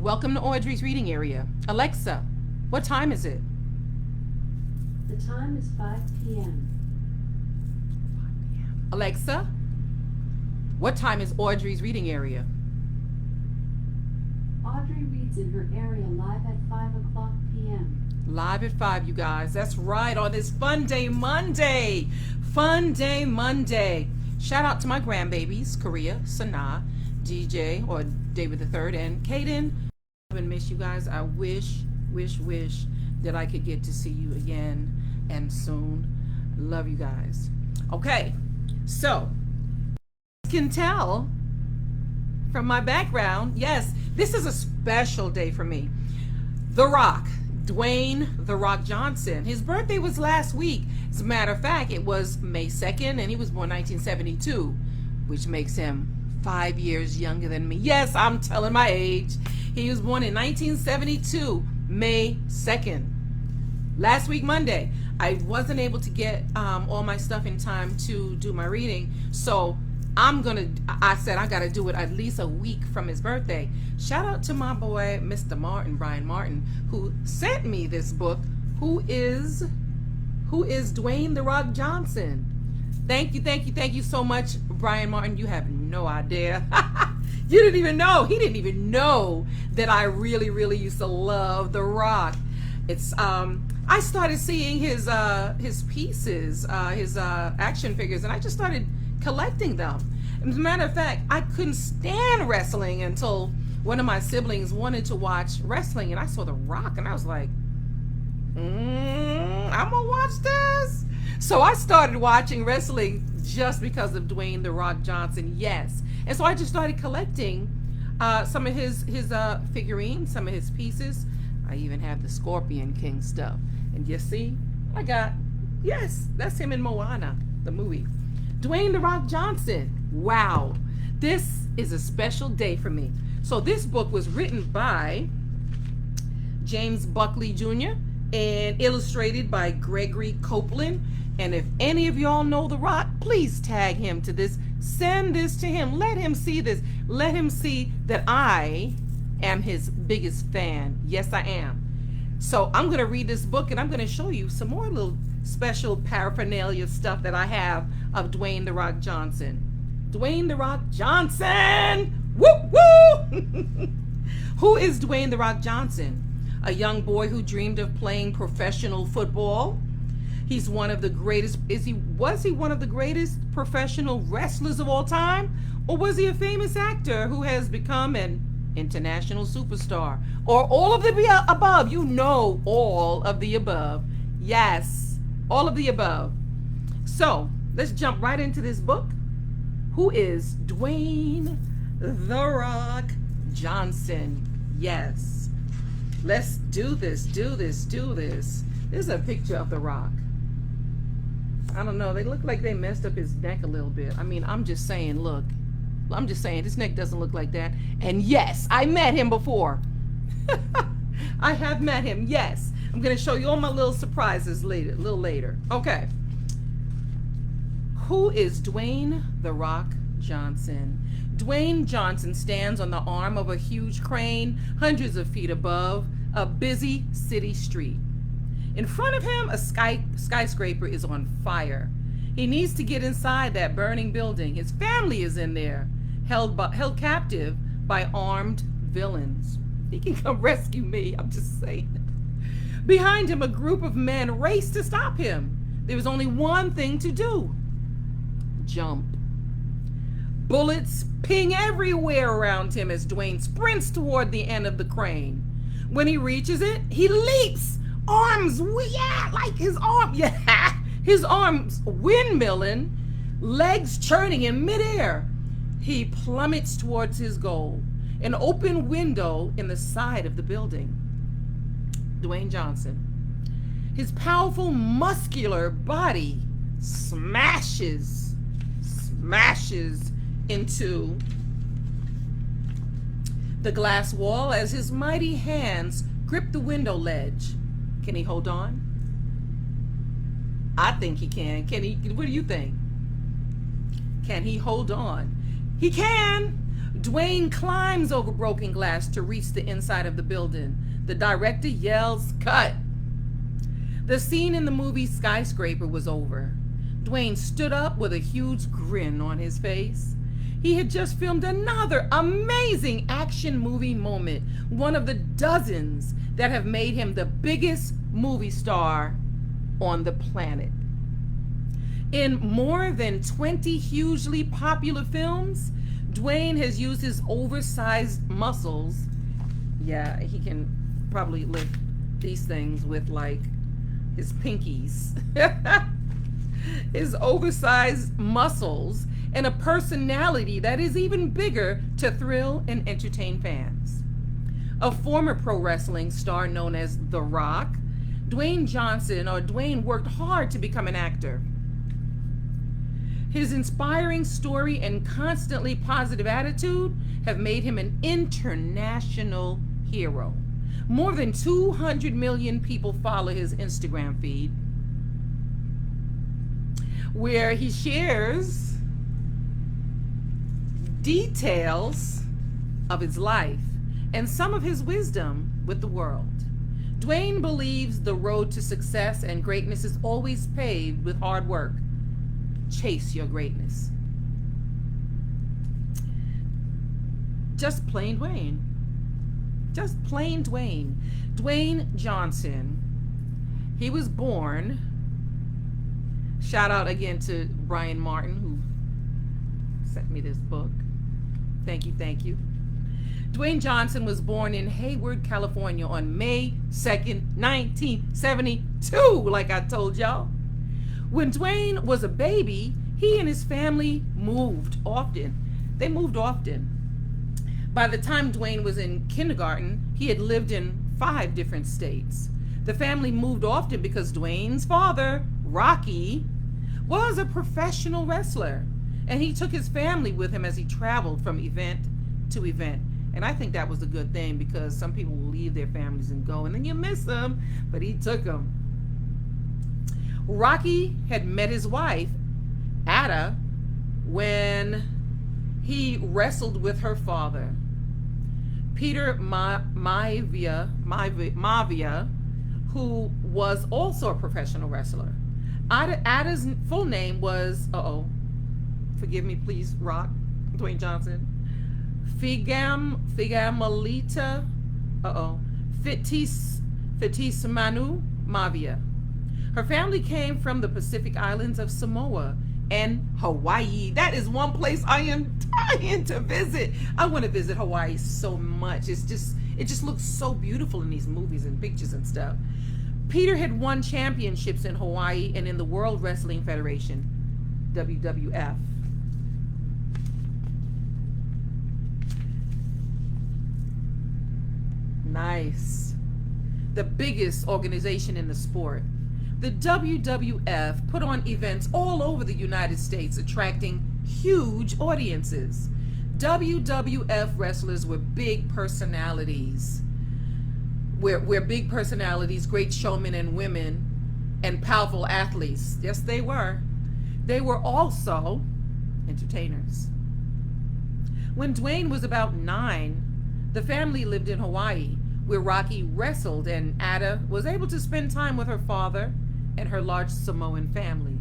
Welcome to Audrey's reading area. Alexa, what time is it? The time is 5 p.m. Alexa, what time is Audrey's reading area? Audrey Reads in her area live at 5 o'clock p.m. Live at 5, you guys. That's right, on this Fun Day Monday. Fun Day Monday. Shout out to my grandbabies, Korea, Sanaa, DJ, or David III, and Kaden. I miss you guys. I wish that I could get to see you again and soon. Love you guys. Okay, so you can tell from my background, yes, this is a special day for me. The Rock, Dwayne "The Rock" Johnson. His birthday was last week. As a matter of fact, it was May 2nd, and he was born 1972, which makes him 5 years younger than me. Yes, I'm telling my age. He was born in 1972, May 2nd. Last week, Monday, I wasn't able to get all my stuff in time to do my reading, so I said I gotta do it at least a week from his birthday. Shout out to my boy, Mr. Martin, Brian Martin, who sent me this book, who is Dwayne "The Rock" Johnson. Thank you so much, Brian Martin. You have no idea. You didn't even know. He didn't even know that I really used to love The Rock. It's I started seeing his pieces, his action figures, and I just started collecting them. As a matter of fact, I couldn't stand wrestling until one of my siblings wanted to watch wrestling, and I saw The Rock, and I was like, I'm gonna watch this. So I started watching wrestling just because of Dwayne "The Rock" Johnson. Yes, and so I just started collecting some of his figurines, some of his pieces. I even have the Scorpion King stuff, and you see, yes, that's him in Moana, the movie. Dwayne "The Rock" Johnson. Wow, this is a special day for me. So this book was written by James Buckley Jr. and illustrated by Gregory Copeland. And if any of y'all know The Rock, please tag him to this. Send this to him. Let him see this. Let him see that I am his biggest fan. Yes, I am. So I'm going to read this book, and I'm going to show you some more little special paraphernalia stuff that I have of Dwayne "The Rock" Johnson. Dwayne "The Rock" Johnson! Woo woo! Who is Dwayne "The Rock" Johnson? A young boy who dreamed of playing professional football. He's one of the greatest. Was he one of the greatest professional wrestlers of all time? Or was he a famous actor who has become an international superstar? Or all of the above? You know, all of the above. Yes, all of the above. So let's jump right into this book. Who is Dwayne "The Rock" Johnson? Yes. Let's do this. There's a picture of The Rock. I don't know. They look like they messed up his neck a little bit. I mean, I'm just saying, look. I'm just saying, his neck doesn't look like that. And yes, I met him before. I have met him, yes. I'm going to show you all my little surprises later, a little later. Okay. Who is Dwayne "The Rock" Johnson? Dwayne Johnson stands on the arm of a huge crane, hundreds of feet above a busy city street. In front of him, a skyscraper is on fire. He needs to get inside that burning building. His family is in there, held captive by armed villains. He can come rescue me, I'm just saying. Behind him, a group of men race to stop him. There is only one thing to do: jump. Bullets ping everywhere around him as Dwayne sprints toward the end of the crane. When he reaches it, he leaps, his arms windmilling, legs churning in midair. He plummets towards his goal, an open window in the side of the building. Dwayne Johnson. His powerful, muscular body smashes into the glass wall as his mighty hands grip the window ledge. Can he hold on? I think he can. Can he? What do you think? Can he hold on? He can, Dwayne climbs over broken glass to reach the inside of the building. The director yells, "Cut!" The scene in the movie Skyscraper was over. Dwayne stood up with a huge grin on his face. He had just filmed another amazing action movie moment, one of the dozens that have made him the biggest movie star on the planet. In more than 20 hugely popular films, Dwayne has used his oversized muscles. Yeah, he can probably lift these things with like his pinkies. His oversized muscles and a personality that is even bigger to thrill and entertain fans. A former pro wrestling star known as The Rock, Dwayne Johnson, or Dwayne, worked hard to become an actor. His inspiring story and constantly positive attitude have made him an international hero. More than 200 million people follow his Instagram feed, where he shares details of his life and some of his wisdom with the world. Dwayne believes the road to success and greatness is always paved with hard work. Chase your greatness. Just plain Dwayne. Just plain Dwayne. Dwayne Johnson. He was born. Shout out again to Brian Martin, who sent me this book. Thank you, thank you. Dwayne Johnson was born in Hayward, California on May 2nd, 1972, like I told y'all. When Dwayne was a baby, he and his family moved often. They moved often. By the time Dwayne was in kindergarten, he had lived in 5 different states. The family moved often because Dwayne's father, Rocky, was a professional wrestler, and he took his family with him as he traveled from event to event. And I think that was a good thing, because some people will leave their families and go, and then you miss them, but he took them. Rocky had met his wife, Ada, when he wrestled with her father, Peter Maivia, who was also a professional wrestler. Ada's full name was, forgive me please, Rock, Dwayne Johnson, Figamalita, Fitismanu Mavia. Her family came from the Pacific Islands of Samoa and Hawaii. That is one place I am dying to visit. I want to visit Hawaii so much. It just looks so beautiful in these movies and pictures and stuff. Peter had won championships in Hawaii and in the World Wrestling Federation, WWF. Nice. The biggest organization in the sport. The WWF put on events all over the United States, attracting huge audiences. WWF wrestlers were big personalities. We're big personalities, great showmen and women, and powerful athletes. Yes, they were. They were also entertainers. When Dwayne was about 9, the family lived in Hawaii, where Rocky wrestled, and Ada was able to spend time with her father and her large Samoan family.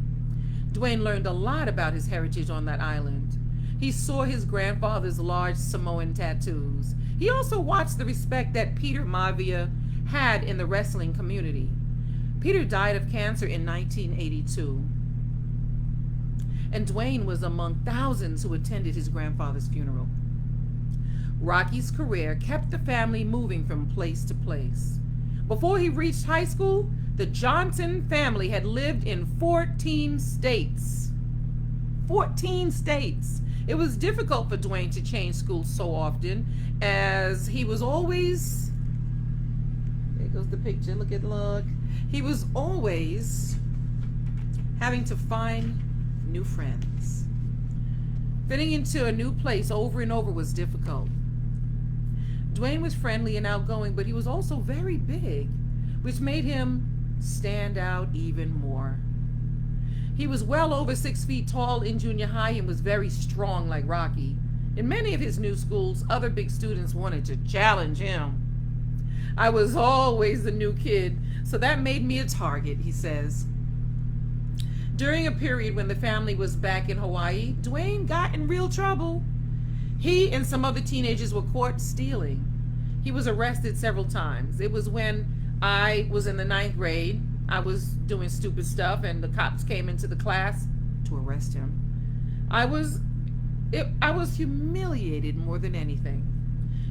Dwayne learned a lot about his heritage on that island. He saw his grandfather's large Samoan tattoos. He also watched the respect that Peter Maivia had in the wrestling community. Peter died of cancer in 1982, and Dwayne was among thousands who attended his grandfather's funeral. Rocky's career kept the family moving from place to place. Before he reached high school, the Johnson family had lived in 14 states. 14 states. It was difficult for Dwayne to change schools so often, as he was always, there goes the picture, look. He was always having to find new friends. Fitting into a new place over and over was difficult. Dwayne was friendly and outgoing, but he was also very big, which made him stand out even more. He was well over 6 feet tall in junior high and was very strong like Rocky. In many of his new schools, other big students wanted to challenge him. I was always the new kid, so that made me a target, he says. During a period when the family was back in Hawaii, Dwayne got in real trouble. He and some other teenagers were caught stealing. He was arrested several times. It was when I was in the 9th grade. I was doing stupid stuff, and the cops came into the class to arrest him. I was humiliated more than anything.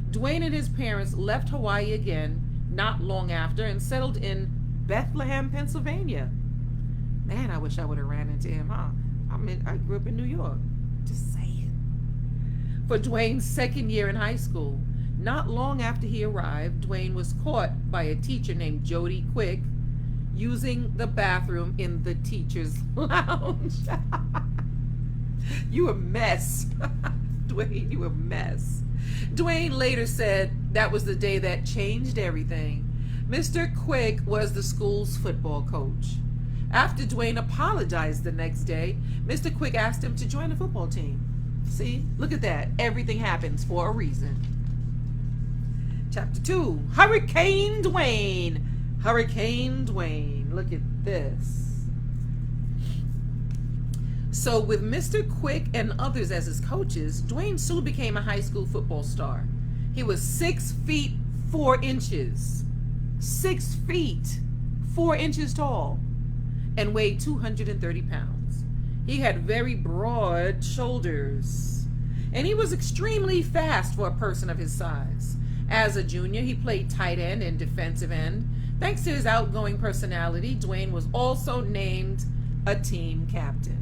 Dwayne and his parents left Hawaii again not long after and settled in Bethlehem, Pennsylvania. Man, I wish I would have ran into him, huh? I grew up in New York. Just saying. For Dwayne's second year in high school, not long after he arrived, Dwayne was caught by a teacher named Jody Quick using the bathroom in the teacher's lounge. You a mess. Dwayne, you a mess. Dwayne later said that was the day that changed everything. Mr. Quick was the school's football coach. After Dwayne apologized the next day, Mr. Quick asked him to join the football team. See, look at that. Everything happens for a reason. Chapter 2, Hurricane Dwayne. Hurricane Dwayne. Look at this. So with Mr. Quick and others as his coaches, Dwayne soon became a high school football star. He was 6 feet 4 inches. 6 feet 4 inches tall and weighed 230 pounds. He had very broad shoulders, and he was extremely fast for a person of his size. As a junior, he played tight end and defensive end. Thanks to his outgoing personality, Dwayne was also named a team captain.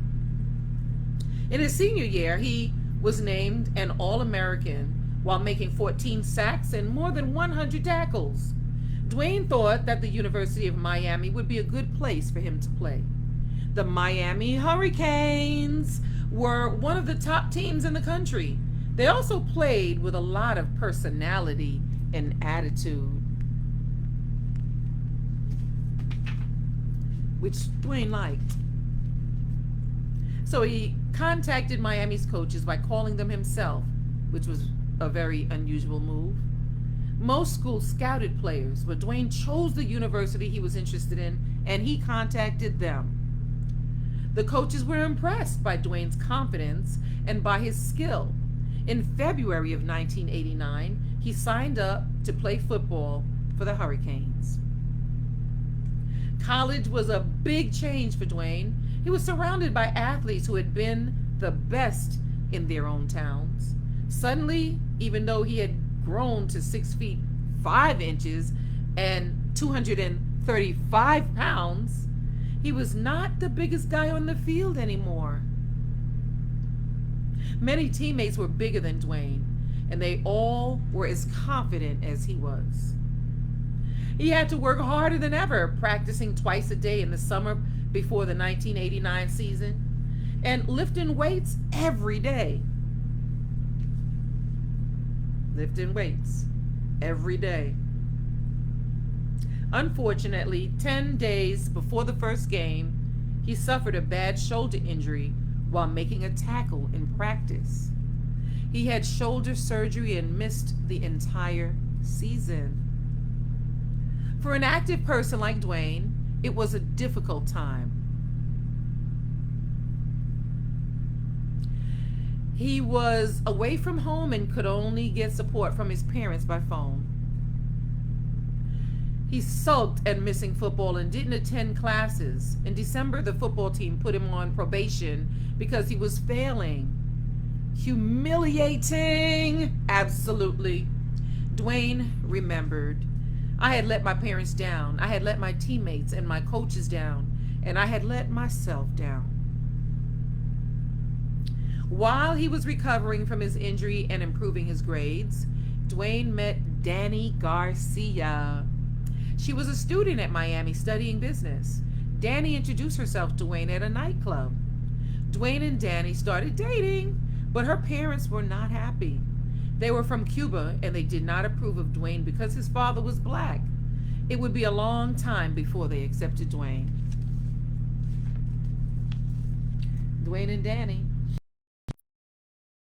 In his senior year, he was named an All-American while making 14 sacks and more than 100 tackles. Dwayne thought that the University of Miami would be a good place for him to play. The Miami Hurricanes were one of the top teams in the country. They also played with a lot of personality and attitude, which Dwayne liked. So he contacted Miami's coaches by calling them himself, which was a very unusual move. Most schools scouted players, but Dwayne chose the university he was interested in, and he contacted them. The coaches were impressed by Dwayne's confidence and by his skill. In February of 1989, he signed up to play football for the Hurricanes. College was a big change for Dwayne. He was surrounded by athletes who had been the best in their own towns. Suddenly, even though he had grown to 6 feet 5 inches and 235 pounds, he was not the biggest guy on the field anymore. Many teammates were bigger than Dwayne, and they all were as confident as he was. He had to work harder than ever, practicing twice a day in the summer before the 1989 season, and lifting weights every day. Lifting weights every day. Unfortunately, 10 days before the first game, he suffered a bad shoulder injury while making a tackle in practice. He had shoulder surgery and missed the entire season. For an active person like Dwayne, it was a difficult time. He was away from home and could only get support from his parents by phone. He sulked at missing football and didn't attend classes. In December, the football team put him on probation because he was failing. Humiliating! Absolutely. Dwayne remembered. I had let my parents down. I had let my teammates and my coaches down. And I had let myself down. While he was recovering from his injury and improving his grades, Dwayne met Danny Garcia. She was a student at Miami studying business. Danny introduced herself to Dwayne at a nightclub. Dwayne and Danny started dating, but her parents were not happy. They were from Cuba, and they did not approve of Dwayne because his father was black. It would be a long time before they accepted Dwayne. Dwayne and Danny.